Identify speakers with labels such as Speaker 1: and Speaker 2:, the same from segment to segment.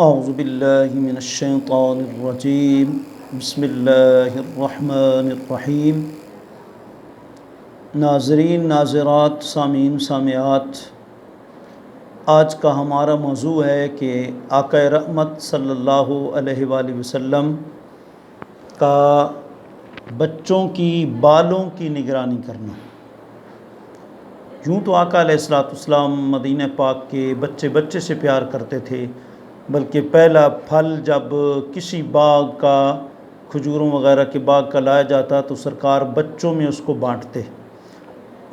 Speaker 1: اعوذ باللہ من الشیطان الرجیم بسم اللہ الرحمن الرحیم۔ ناظرین، ناظرات، سامعین، سامعات، آج کا ہمارا موضوع ہے کہ آقا رحمت صلی اللہ علیہ وآلہ وسلم کا بچوں کی بالوں کی نگرانی کرنا۔ یوں تو آقا علیہ السلام مدینہ پاک کے بچے بچے سے پیار کرتے تھے، بلکہ پہلا پھل جب کسی باغ کا، کھجوروں وغیرہ کے باغ کا لایا جاتا تو سرکار بچوں میں اس کو بانٹتے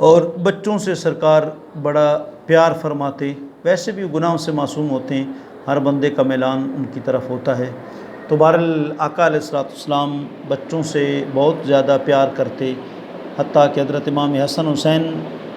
Speaker 1: اور بچوں سے سرکار بڑا پیار فرماتے۔ ویسے بھی گناہوں سے معصوم ہوتے ہیں، ہر بندے کا میلان ان کی طرف ہوتا ہے، تو بہرحال آقا علیہ السلام بچوں سے بہت زیادہ پیار کرتے، حتیٰ کہ حضرت امام حسن حسین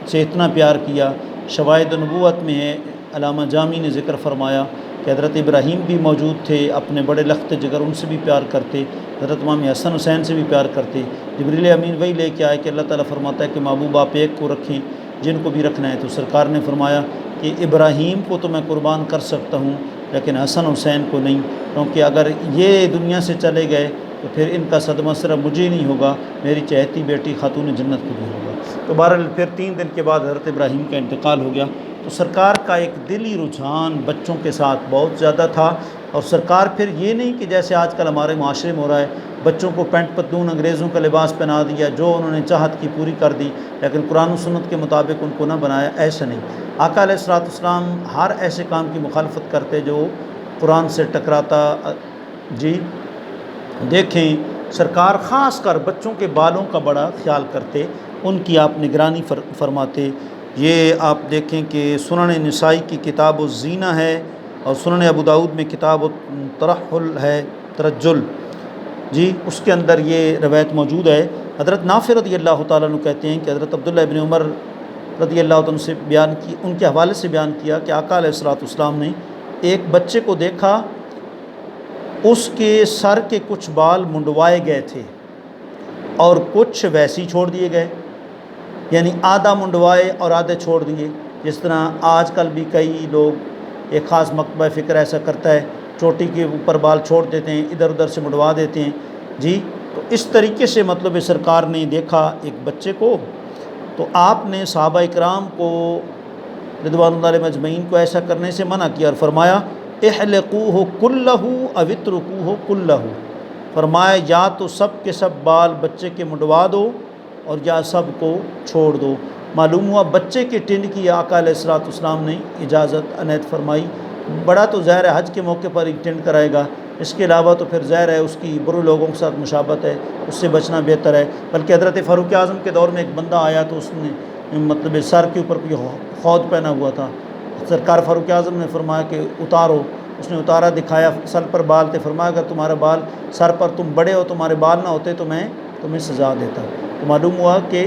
Speaker 1: سے اتنا پیار کیا۔ شواہد نبوت میں ہے، علامہ جامی نے ذکر فرمایا کہ حضرت ابراہیم بھی موجود تھے، اپنے بڑے لخت جگر ان سے بھی پیار کرتے، حضرت امام حسن حسین سے بھی پیار کرتے۔ جبریل امین وہی لے کے آئے کہ اللہ تعالیٰ فرماتا ہے کہ محبوب آپ ایک کو رکھیں، جن کو بھی رکھنا ہے، تو سرکار نے فرمایا کہ ابراہیم کو تو میں قربان کر سکتا ہوں لیکن حسن حسین کو نہیں، کیونکہ اگر یہ دنیا سے چلے گئے تو پھر ان کا صدمہ صرف مجھے نہیں ہوگا، میری چہتی بیٹی خاتون جنت کو بھی ہوگا۔ تو بہرحال پھر 3 دن کے بعد حضرت ابراہیم کا انتقال ہو گیا، تو سرکار کا ایک دلی رجحان بچوں کے ساتھ بہت زیادہ تھا۔ اور سرکار پھر یہ نہیں کہ جیسے آج کل ہمارے معاشرے میں ہو رہا ہے، بچوں کو پینٹ پتلون انگریزوں کا لباس پہنا دیا، جو انہوں نے چاہت کی پوری کر دی، لیکن قرآن و سنت کے مطابق ان کو نہ بنایا، ایسا نہیں۔ آقا علیہ السلام ہر ایسے کام کی مخالفت کرتے جو قرآن سے ٹکراتا۔ جی دیکھیں، سرکار خاص کر بچوں کے بالوں کا بڑا خیال کرتے، ان کی آپ نگرانی فرماتے۔ یہ آپ دیکھیں کہ سنن نسائی کی کتاب الزینہ ہے اور سنن ابو داؤد میں کتاب الترحل ہے، ترجل، جی اس کے اندر یہ روایت موجود ہے۔ حضرت نافع رضی اللہ تعالیٰ عنہ کہتے ہیں کہ حضرت عبداللہ ابن عمر رضی اللہ عنہ سے بیان کی، ان کے حوالے سے بیان کیا کہ آقا علیہ السلام نے ایک بچے کو دیکھا، اس کے سر کے کچھ بال منڈوائے گئے تھے اور کچھ ویسے ہی چھوڑ دیے گئے، یعنی آدھا منڈوائے اور آدھے چھوڑ دیے، جس طرح آج کل بھی کئی لوگ، ایک خاص مکتبہ فکر ایسا کرتا ہے، چوٹی کے اوپر بال چھوڑ دیتے ہیں، ادھر ادھر سے منڈوا دیتے ہیں، جی تو اس طریقے سے مطلب سرکار نے دیکھا ایک بچے کو، تو آپ نے صحابہ اکرام کو رضوان اللہ علیہم اجمعین کو ایسا کرنے سے منع کیا اور فرمایا احلقوہ کلہ او اترکوہ کلہ، فرمایا یا تو سب کے سب بال بچے کے منڈوا دو اور یا سب کو چھوڑ دو۔ معلوم ہوا بچے کے ٹنڈ کی آقا علیہ السلام نے اجازت عنایت فرمائی۔ بڑا تو ظاہر ہے حج کے موقع پر ہی ٹنڈ کرائے گا، اس کے علاوہ تو پھر ظاہر ہے اس کی برے لوگوں کے ساتھ مشابہت ہے، اس سے بچنا بہتر ہے۔ بلکہ حضرت فاروق اعظم کے دور میں ایک بندہ آیا تو اس نے مطلب سر کے اوپر کوئی خود پہنا ہوا تھا، سرکار فاروق اعظم نے فرمایا کہ اتارو، اس نے اتارا، دکھایا، سر پر بال تھے، فرمایا اگر تمہارا بال سر پر، تم بڑے ہو، تمہارے بال نہ ہوتے تو میں تمہیں سزا دیتا۔ تو معلوم ہوا کہ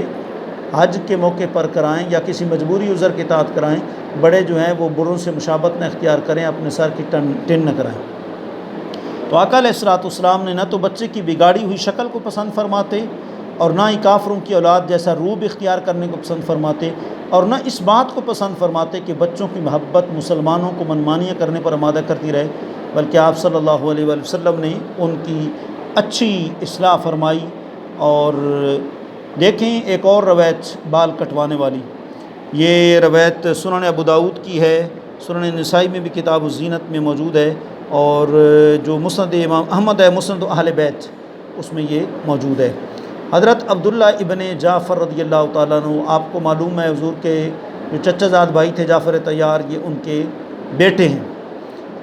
Speaker 1: حج کے موقع پر کرائیں یا کسی مجبوری عذر کے تحت کرائیں، بڑے جو ہیں وہ بڑوں سے مشابہت نہ اختیار کریں، اپنے سر کی ٹن نہ کرائیں۔ تو آقا علیہ السلام نے نہ تو بچے کی بگاڑی ہوئی شکل کو پسند فرماتے اور نہ ہی کافروں کی اولاد جیسا روب اختیار کرنے کو پسند فرماتے، اور نہ اس بات کو پسند فرماتے کہ بچوں کی محبت مسلمانوں کو منمانیاں کرنے پر آمادہ کرتی رہے، بلکہ آپ صلی اللہ علیہ وآلہ وسلم نے ان کی اچھی اصلاح فرمائی۔ اور دیکھیں ایک اور روایت بال کٹوانے والی، یہ روایت سنن ابو داؤد کی ہے، سنن نسائی میں بھی کتاب الزینت میں موجود ہے، اور جو مسند امام احمد ہے، مسند اہل بیت، اس میں یہ موجود ہے۔ حضرت عبداللہ ابن جعفر رضی اللہ تعالیٰ عنہ، آپ کو معلوم ہے حضور کے جو چچا زاد بھائی تھے جعفر طیار، یہ ان کے بیٹے ہیں۔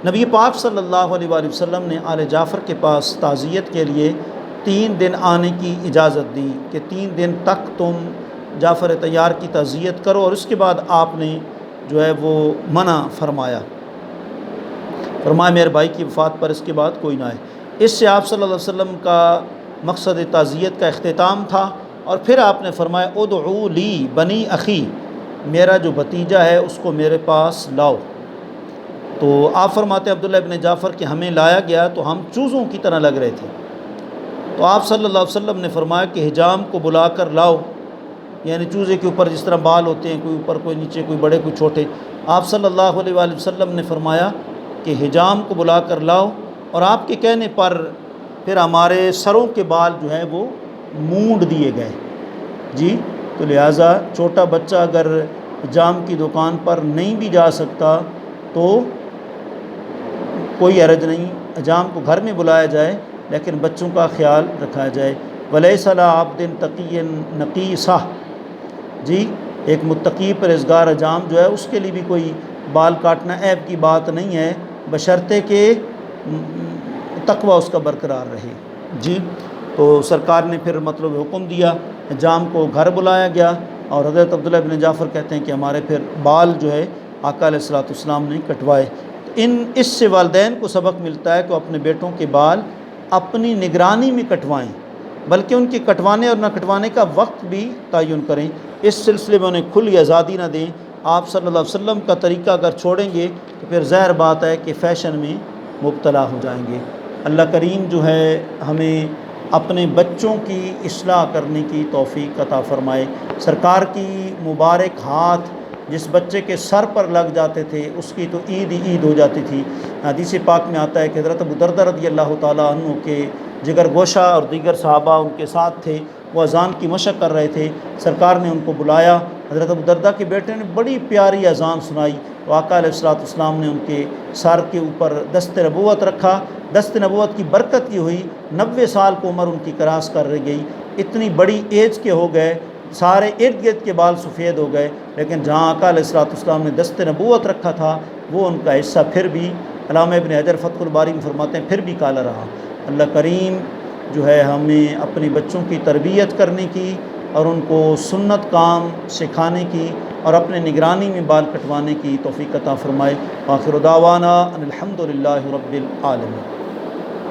Speaker 1: نبی پاک صلی اللہ علیہ وآلہ وسلم نے آل جعفر کے پاس تعزیت کے لیے 3 دن آنے کی اجازت دی کہ 3 دن تک تم جعفر طیار کی تعزیت کرو، اور اس کے بعد آپ نے جو ہے وہ منع فرمایا، فرمایا میرے بھائی کی وفات پر اس کے بعد کوئی نہ آئے۔ اس سے آپ صلی اللہ علیہ وسلم کا مقصد تعزیت کا اختتام تھا، اور پھر آپ نے فرمایا ادعو لی بنی اخی، میرا جو بھتیجا ہے اس کو میرے پاس لاؤ۔ تو آپ فرماتے عبداللہ ابن جعفر کہ ہمیں لایا گیا تو ہم چوزوں کی طرح لگ رہے تھے، تو آپ صلی اللہ علیہ وسلم نے فرمایا کہ حجام کو بلا کر لاؤ، یعنی چوزے کے اوپر جس طرح بال ہوتے ہیں، کوئی اوپر کوئی نیچے، کوئی بڑے کوئی چھوٹے، آپ صلی اللہ علیہ وآلہ وسلم نے فرمایا کہ حجام کو بلا کر لاؤ، اور آپ کے کہنے پر پھر ہمارے سروں کے بال جو ہیں وہ مونڈ دیے گئے جی۔ تو لہٰذا چھوٹا بچہ اگر حجام کی دکان پر نہیں بھی جا سکتا تو کوئی حرج نہیں، حجام کو گھر میں بلایا جائے لیکن بچوں کا خیال رکھا جائے۔ وَلَيْسَ عَلَىٰ عَبْدٍ تَقِيٍّ نَقِيصَةٍ جی، ایک متقی پرہیزگار حجام جو ہے اس کے لیے بھی کوئی بال کاٹنا عیب کی بات نہیں ہے، بشرطے کہ تقوی اس کا برقرار رہے جی۔ تو سرکار نے پھر مطلب حکم دیا، حجام کو گھر بلایا گیا، اور حضرت عبداللہ بن جعفر کہتے ہیں کہ ہمارے پھر بال جو ہے آقا علیہ الصلوۃ والسلام نے کٹوائے۔ اس سے والدین کو سبق ملتا ہے کہ اپنے بیٹوں کے بال اپنی نگرانی میں کٹوائیں، بلکہ ان کے کٹوانے اور نہ کٹوانے کا وقت بھی تعین کریں، اس سلسلے میں انہیں کھلی آزادی نہ دیں۔ آپ صلی اللہ علیہ وسلم کا طریقہ اگر چھوڑیں گے تو پھر ظاہر بات ہے کہ فیشن میں مبتلا ہو جائیں گے۔ اللہ کریم جو ہے ہمیں اپنے بچوں کی اصلاح کرنے کی توفیق عطا فرمائے۔ سرکار کی مبارک ہاتھ جس بچے کے سر پر لگ جاتے تھے اس کی تو عید ہی عید ہو جاتی تھی۔ حدیث پاک میں آتا ہے کہ حضرت ابو دردہ رضی اللہ تعالیٰ عنہ کے جگر گوشہ اور دیگر صحابہ ان کے ساتھ تھے، وہ اذان کی مشق کر رہے تھے، سرکار نے ان کو بلایا، حضرت ابو دردہ کے بیٹے نے بڑی پیاری اذان سنائی، تو آقا علیہ الصلوۃ والسلام نے ان کے سر کے اوپر دست نبوت رکھا۔ دست نبوت کی برکت یہ ہوئی 90 سال کو عمر ان کی کراس کر گئی، اتنی بڑی ایج کے ہو گئے، سارے ارد گرد کے بال سفید ہو گئے، لیکن جہاں آقا علیہ الصلوۃ والسلام نے دست نبوت رکھا تھا وہ ان کا حصہ پھر بھی، علامہ ابن حجر فتح الباری میں فرماتے ہیں، پھر بھی کالا رہا۔ اللہ کریم جو ہے ہمیں اپنی بچوں کی تربیت کرنے کی اور ان کو سنت کام سکھانے کی اور اپنے نگرانی میں بال کٹوانے کی توفیق عطا فرمائے۔ آخر دعوانا ان الحمد للہ رب العالمین۔